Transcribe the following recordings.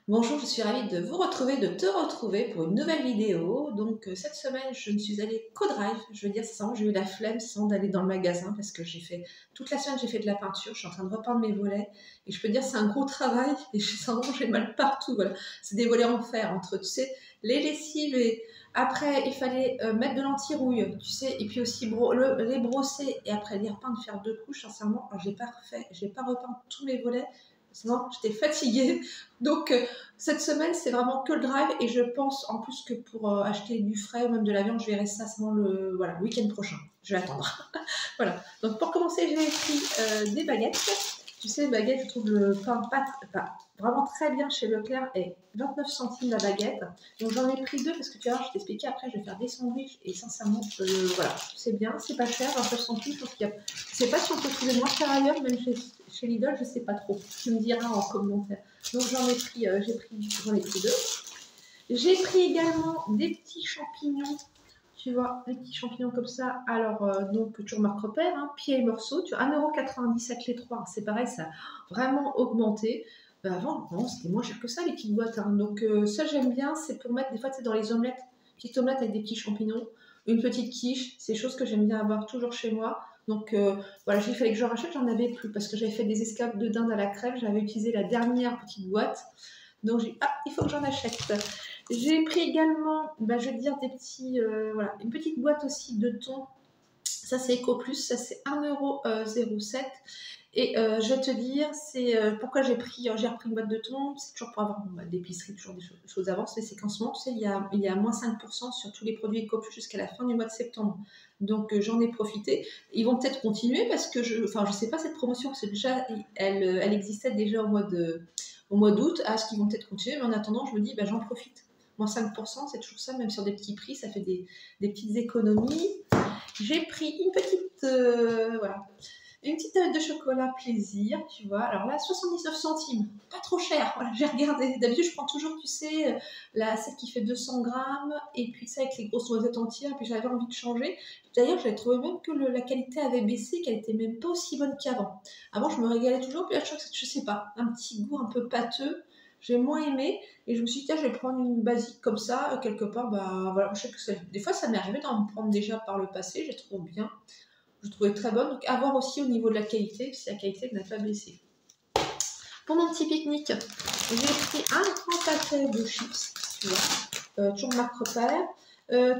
Bonjour, je suis ravie de vous retrouver, de te retrouver pour une nouvelle vidéo. Donc cette semaine, je ne suis allée qu'au drive. Je veux dire, sincèrement, j'ai eu la flemme sans d'aller dans le magasin parce que j'ai fait toute la semaine, j'ai fait de la peinture. Je suis en train de repeindre mes volets et je peux te dire, c'est un gros travail et sincèrement, j'ai mal partout. Voilà, c'est des volets en fer entre, tu sais, les lessives et après, il fallait mettre de l'anti-rouille, tu sais, et puis aussi les brosser et après les repeindre, faire deux couches. Sincèrement, j'ai pas repeint tous mes volets. Sinon, j'étais fatiguée. Donc, cette semaine, c'est vraiment que le drive et je pense en plus que pour acheter du frais ou même de la viande, je verrai ça seulement le week-end prochain. Je vais attendre. Voilà. Donc, pour commencer, j'ai pris des baguettes. Tu sais, baguette, je trouve le pain pas vraiment très bien chez Leclerc et 29 centimes la baguette. Donc, j'en ai pris deux parce que tu vois, je t'expliquais après, je vais faire des sandwichs et sincèrement, voilà, c'est bien, c'est pas cher, 29 centimes. Je pense qu'il y a... Je sais pas si on peut trouver moins cher ailleurs, même chez Lidl, je sais pas trop. Tu me diras en commentaire. Donc j'en ai pris, j'en ai pris deux. J'ai pris également des petits champignons, tu vois, des petits champignons comme ça. Alors, donc, tu remarques repère, hein, pieds et morceaux, tu vois, 1,97 € les trois. C'est pareil, ça a vraiment augmenté. Avant, non, c'était moins cher que ça, les petites boîtes. Hein. Donc, ça, j'aime bien, c'est pour mettre, des fois, c'est dans les omelettes, petites omelettes avec des petits champignons, une petite quiche, c'est des choses que j'aime bien avoir toujours chez moi. Donc, voilà, il fallait que je rachète, j'en avais plus, parce que j'avais fait des escalopes de dinde à la crème, j'avais utilisé la dernière petite boîte. Donc, j'ai dit, ah, il faut que j'en achète. J'ai pris également, je vais te dire, des petits, voilà, une petite boîte aussi de thon. Ça, c'est EcoPlus, ça, c'est 1,07 €. Et je vais te dire, c'est pourquoi j'ai repris une boîte de thon. C'est toujours pour avoir de l'épicerie, toujours des choses d'avance. Mais c'est qu'en ce moment, tu sais, il y a moins 5% sur tous les produits EcoPlus jusqu'à la fin du mois de septembre. Donc, j'en ai profité. Ils vont peut-être continuer parce que je sais pas cette promotion, parce que déjà, elle existait déjà au mois d'août. Ah, est-ce qu'ils vont peut-être continuer? Mais en attendant, je me dis, j'en profite. Moins 5%, c'est toujours ça, même sur des petits prix, ça fait des petites économies. J'ai pris une petite, voilà, une petite tablette de chocolat plaisir, tu vois. Alors là, 79 centimes, pas trop cher. Voilà, j'ai regardé. D'habitude, je prends toujours, tu sais, celle qui fait 200 grammes, et puis ça avec les grosses noisettes entières, puis j'avais envie de changer. D'ailleurs, j'avais trouvé même que la qualité avait baissé, qu'elle était même pas aussi bonne qu'avant. Avant, je me régalais toujours, puis là, je sais pas, un petit goût un peu pâteux. J'ai moins aimé, et je me suis dit, tiens, je vais prendre une basique comme ça, quelque part, voilà, je sais que des fois, ça m'est arrivé d'en prendre déjà par le passé, j'ai trouvé bien. Je trouvais très bonne. Donc, à voir aussi au niveau de la qualité, si la qualité n'a pas baissé. Pour mon petit pique-nique, j'ai pris un grand paquet de chips, tu vois, toujours marque repère.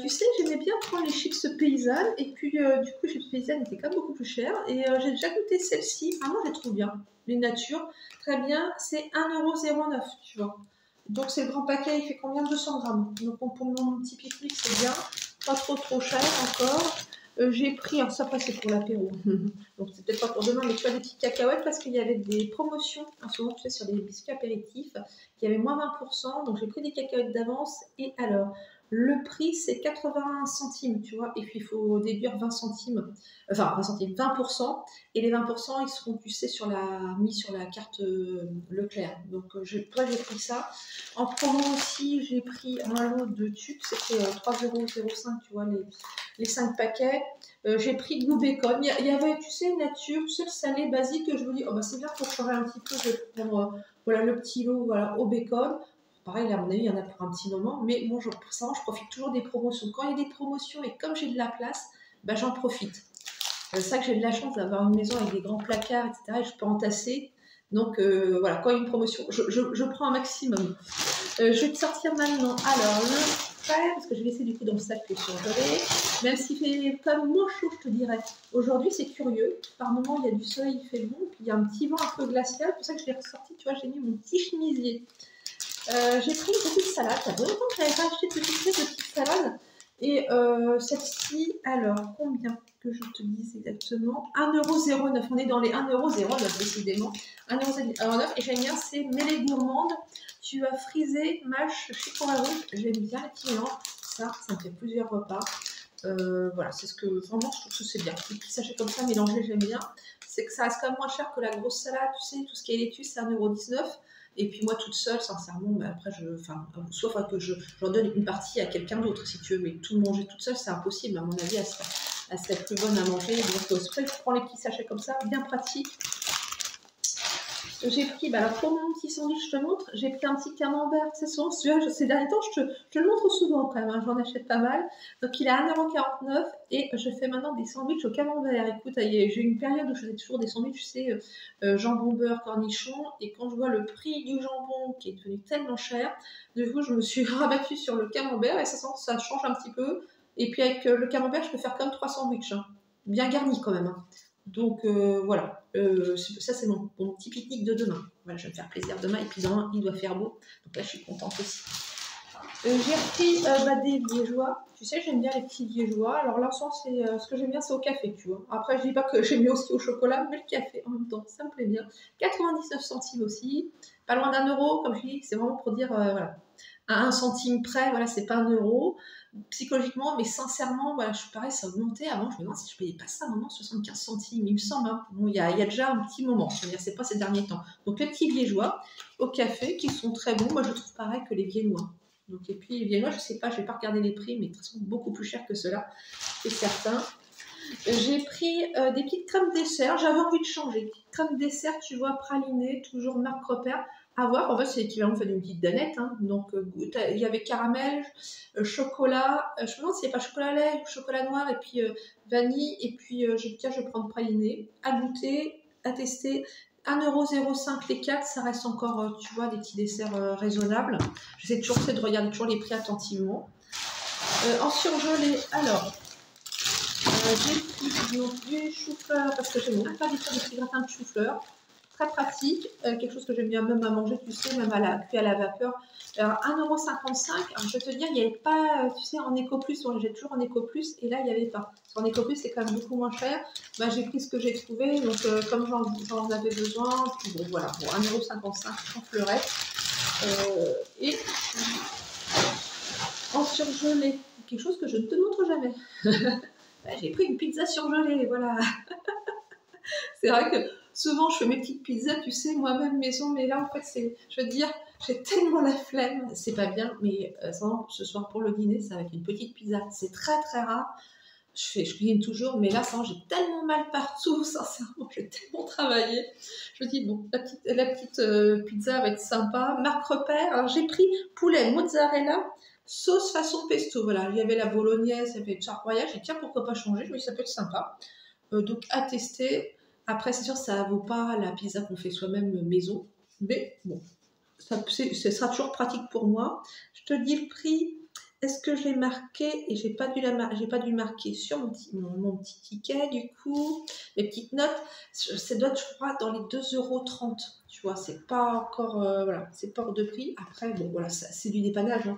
Tu sais, j'aimais bien prendre les chips paysannes, et puis du coup, les chips paysannes étaient quand même beaucoup plus chères. Et j'ai déjà goûté celle-ci, moi je les trouve bien. Les natures, très bien, c'est 1,09 €, tu vois. Donc, c'est le grand paquet, il fait combien? 200 grammes. Donc, pour mon petit pique-nique, c'est bien. Pas trop cher encore. J'ai pris, alors ça après c'est pour l'apéro, donc c'est peut-être pas pour demain, mais tu vois des petites cacahuètes parce qu'il y avait des promotions en ce moment, tu sais, sur des biscuits apéritifs, qui avaient moins 20%, donc j'ai pris des cacahuètes d'avance, et alors, le prix c'est 80 centimes, tu vois, et puis il faut déduire 20 centimes, enfin 20 centimes, 20%, et les 20% ils seront, tu sais, mis sur la carte Leclerc, donc j'ai pris ça. En promo aussi, j'ai pris un lot de tubes, c'était 3,05 €, tu vois, les 5 paquets. J'ai pris goût bacon. Il y avait, tu sais, nature, tu sais, le salé basique. Je me dis, c'est bien pour changer un petit peu. Je vais prendre voilà, le petit lot voilà, au bacon. Pareil, là, à mon avis, il y en a pour un petit moment. Mais bon, pour ça, je profite toujours des promotions. Quand il y a des promotions et comme j'ai de la place, j'en profite. C'est ça que j'ai de la chance d'avoir une maison avec des grands placards, etc. Et je peux entasser. Donc voilà, quand il y a une promotion, je prends un maximum. Je vais te sortir maintenant. Alors, le frère, parce que je vais laisser du coup dans le sac que je surgelé, même s'il fait quand même moins chaud, je te dirais. Aujourd'hui, c'est curieux. Par moments, il y a du soleil, il fait bon, puis il y a un petit vent un peu glacial. C'est pour ça que je l'ai ressorti. Tu vois, j'ai mis mon petit chemisier. J'ai pris une petite salade. Ça fait longtemps que je n'avais pas acheté de petite salade. Et celle-ci, alors, combien que je te dise exactement? 1,09 €. On est dans les 1,09 € décidément. 1,09 €. Et j'aime bien, c'est mêlée gourmande. Tu as frisé, mâche, chiffon à rouge. J'aime bien les petits mélanges. Ça me fait plusieurs repas. Voilà, c'est ce que vraiment je trouve que c'est bien. Les petits sachets comme ça mélangés, j'aime bien. C'est que ça reste quand même moins cher que la grosse salade, tu sais, tout ce qui est laitue, c'est 1,19 €. Et puis moi toute seule, sincèrement, après soit que j'en donne une partie à quelqu'un d'autre si tu veux, mais tout manger toute seule, c'est impossible. À mon avis, elle serait plus bonne à manger. Donc c'est pour ça que je prends les petits sachets comme ça, bien pratique. J'ai pris, bah, alors pour mon petit sandwich, je te montre, j'ai pris un petit camembert. C'est souvent celui-là, ces derniers temps, je te le montre souvent quand même, hein, j'en achète pas mal. Donc il est à 1,49 € et je fais maintenant des sandwichs au camembert. Écoute, j'ai eu une période où je faisais toujours des sandwichs, tu sais, jambon, beurre, cornichon. Et quand je vois le prix du jambon qui est devenu tellement cher, du coup, je me suis rabattue sur le camembert et ça change un petit peu. Et puis avec le camembert, je peux faire comme 3 sandwichs, hein, bien garnis quand même, hein. Donc voilà, ça c'est mon petit pique-nique de demain. Voilà, je vais me faire plaisir demain et puis demain il doit faire beau. Donc là je suis contente aussi. J'ai repris des liégeois. Tu sais, j'aime bien les petits liégeois. Alors l'encens, ce que j'aime bien, c'est au café, tu vois. Après, je dis pas que j'aime bien aussi au chocolat, mais le café en même temps, ça me plaît bien. 99 centimes aussi, pas loin d'1 €, comme je dis, c'est vraiment pour dire, voilà, à 1 centime près, voilà, c'est pas 1 € psychologiquement, mais sincèrement, voilà, je suis pareil, ça a augmenté. Avant, je me demande si je payais pas ça maintenant, 75 centimes, il me semble, hein. Bon, il y a déjà un petit moment, je veux dire, c'est pas ces derniers temps. Donc les petits liégeois au café qui sont très bons, moi je trouve pareil que les viennois. Donc, et puis les viennois, je sais pas, je vais pas regarder les prix, mais de toute façon beaucoup plus cher que cela, c'est certain. J'ai pris des petites crèmes dessert, j'avais envie de changer. Petites crèmes dessert, tu vois, pralinées, toujours marque repère. À voir, en fait, c'est l'équivalent d'une petite danette. Hein. Donc, il y avait caramel, chocolat, je me demande s'il n'y a pas chocolat lait, chocolat noir, et puis vanille. Et puis, j'ai dit, tiens, je vais prendre praliné. À goûter, à tester. 1,05 € les 4, ça reste encore, tu vois, des petits desserts raisonnables. J'essaie toujours de regarder toujours les prix attentivement. En surgelé, alors, j'ai pris du chou-fleur parce que j'aime bien faire des petits gratins de chou-fleur. Très pratique, quelque chose que j'aime bien même à manger, tu sais, même cuit à la vapeur. Alors 1,55 €, alors je vais te dire, il n'y avait pas, tu sais, en Eco Plus, on j'ai toujours en Eco Plus, et là il n'y avait pas. Parce qu'en Eco Plus, c'est quand même beaucoup moins cher. Bah, j'ai pris ce que j'ai trouvé, donc comme j'en avais besoin, puis bon voilà, bon, 1,55 € sans fleurette. Et en surgelé, quelque chose que je ne te montre jamais. Bah, j'ai pris une pizza surgelée, voilà. C'est vrai que souvent je fais mes petites pizzas, tu sais, moi-même maison, mais là en fait, je veux dire, j'ai tellement la flemme, c'est pas bien, mais ce soir pour le dîner, ça va être une petite pizza. C'est très très rare. Je cuisine toujours, mais là, j'ai tellement mal partout, sincèrement, j'ai tellement travaillé. Je me dis, bon, la petite pizza va être sympa. Marque repère, alors j'ai pris poulet mozzarella, sauce façon pesto. Voilà, il y avait la bolognaise, il y avait le charroyage. J'ai dit, tiens, pourquoi pas changer? Je me dis, ça peut être sympa. Donc à tester. Après, c'est sûr, ça ne vaut pas la pizza qu'on fait soi-même maison. Mais bon, ce sera toujours pratique pour moi. Je te dis le prix. Est-ce que je l'ai marqué et j'ai pas dû le marquer sur mon petit ticket du coup, mes petites notes. Ça doit être, je crois, dans les 2,30 €. Tu vois, c'est pas encore, voilà, c'est pas hors de prix. Après, bon, voilà, c'est du dépannage. Hein.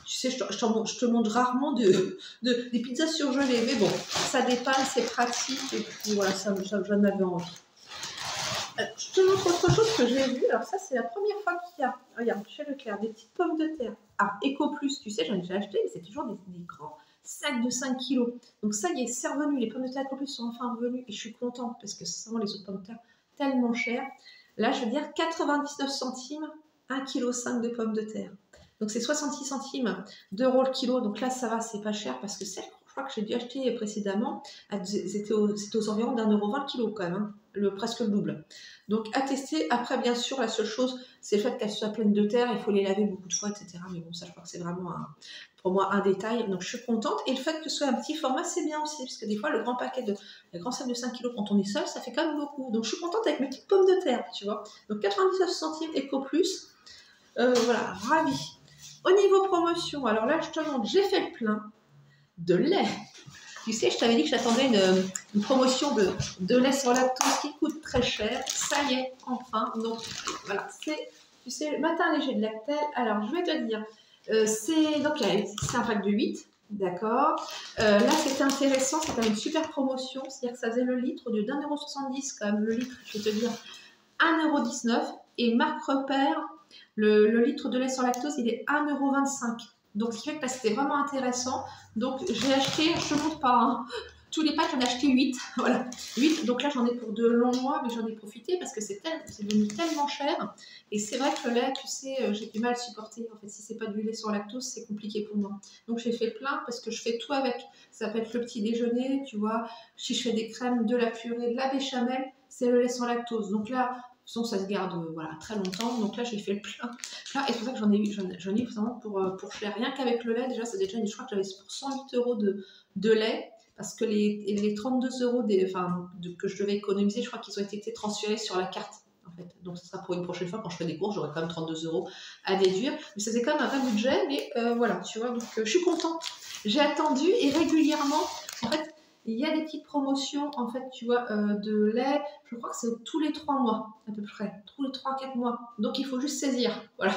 Tu sais, je te montre rarement des pizzas surgelées, mais bon, ça dépanne, c'est pratique, et puis voilà, j'en avais envie. Je te montre autre chose que j'ai vu. Alors ça, c'est la première fois qu'il y a, regarde, chez Leclerc, des petites pommes de terre. Ah, Eco Plus, tu sais, j'en ai déjà acheté, mais c'est toujours des grands sacs de 5 kilos. Donc ça y est, c'est revenu. Les pommes de terre Eco Plus sont enfin revenues, et je suis contente, parce que sincèrement, les autres pommes de terre, tellement chères. Là, je veux dire, 99 centimes, 1,5 kg de pommes de terre. Donc c'est 66 centimes d'euros le kilo. Donc là, ça va, c'est pas cher, parce que celles, je crois que j'ai dû acheter précédemment, c'était aux environs d'1,20 € le kilo quand même, hein, presque le double. Donc à tester. Après, bien sûr, la seule chose, c'est le fait qu'elles soient pleines de terre, il faut les laver beaucoup de fois, etc. Mais bon, ça, je crois que c'est vraiment pour moi un détail. Donc je suis contente. Et le fait que ce soit un petit format, c'est bien aussi, parce que des fois, le grand sac de 5 kilos, quand on est seul, ça fait quand même beaucoup. Donc je suis contente avec mes petites pommes de terre, tu vois. Donc 99 centimes Eco Plus. Voilà, ravie. Au niveau promotion, alors là, je te montre, j'ai fait le plein de lait. Tu sais, je t'avais dit que j'attendais une promotion de lait sans lactose qui coûte très cher. Ça y est, enfin. Donc, voilà, c'est, tu sais, le matin léger de Lactel. Alors, je vais te dire, c'est un pack de 8. D'accord. Là, c'était intéressant, c'était une super promotion. C'est-à-dire que ça faisait le litre au lieu d'1,70 € quand même. Le litre, je vais te dire, 1,19 €. Et marque repère, le litre de lait sans lactose, il est 1,25 €. Donc, ce qui fait que c'était vraiment intéressant. Donc, j'ai acheté, je ne te montre pas, hein, tous les packs, j'en ai acheté 8. Voilà, 8. Donc là, j'en ai pour de longs mois, mais j'en ai profité parce que c'est devenu tellement cher. Et c'est vrai que le lait, tu sais, j'ai du mal à supporter. En fait, si c'est pas du lait sans lactose, c'est compliqué pour moi. Donc, j'ai fait plein parce que je fais tout avec. Ça peut être le petit déjeuner, tu vois. Si je fais des crèmes, de la purée, de la béchamel, c'est le lait sans lactose. Donc là, Sinon, ça se garde voilà, très longtemps. Donc là, j'ai fait le plein. Et c'est pour ça que j'en ai eu vraiment pour cher. Rien qu'avec le lait, déjà, c'est déjà, je crois que j'avais pour 108 euros de lait. Parce que les 32 euros que je devais économiser, je crois qu'ils ont été transférés sur la carte. En fait. Donc, ce sera pour une prochaine fois. Quand je fais des courses, j'aurai quand même 32 euros à déduire. Mais ça, c'est quand même un vrai budget. Mais voilà, tu vois. Donc, je suis contente. J'ai attendu et régulièrement, en fait, il y a des petites promotions, en fait, tu vois, de lait. Je crois que c'est tous les 3 mois, à peu près. Tous les 3-4 mois. Donc, il faut juste saisir. Voilà.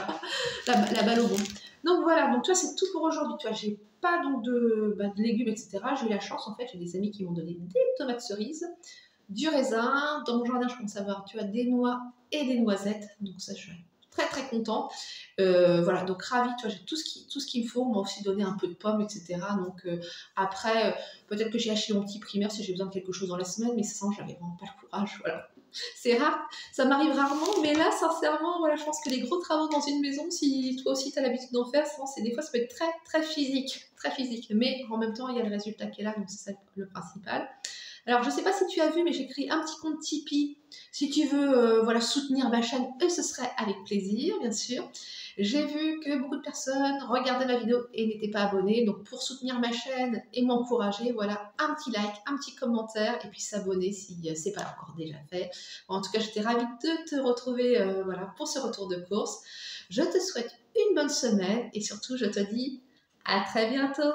La balle au bon. Donc, voilà. Donc, tu vois, c'est tout pour aujourd'hui. Tu vois, j'ai pas donc de légumes, etc. J'ai eu la chance, en fait. J'ai des amis qui m'ont donné des tomates cerises, du raisin. Dans mon jardin, je pense avoir, tu vois, des noix et des noisettes. Donc, ça, je suis très, très contente. Voilà, donc ravie, tu vois, j'ai tout ce qu'il me faut. On m'a aussi donné un peu de pommes, etc. Donc après, peut-être que j'ai acheté mon petit primaire si j'ai besoin de quelque chose dans la semaine, mais sans, j'avais vraiment pas le courage. Voilà. C'est rare, ça m'arrive rarement, mais là, sincèrement, voilà, je pense que les gros travaux dans une maison, si toi aussi tu as l'habitude d'en faire, des fois ça peut être très, très physique, mais en même temps, il y a le résultat qui est là, donc c'est ça le principal. Alors, je ne sais pas si tu as vu, mais j'ai créé un petit compte Tipeee. Si tu veux voilà, soutenir ma chaîne, ce serait avec plaisir, bien sûr. J'ai vu que beaucoup de personnes regardaient ma vidéo et n'étaient pas abonnées. Donc, pour soutenir ma chaîne et m'encourager, voilà, un petit like, un petit commentaire et puis s'abonner si ce n'est pas encore déjà fait. En tout cas, j'étais ravie de te retrouver voilà, pour ce retour de course. Je te souhaite une bonne semaine et surtout, je te dis à très bientôt.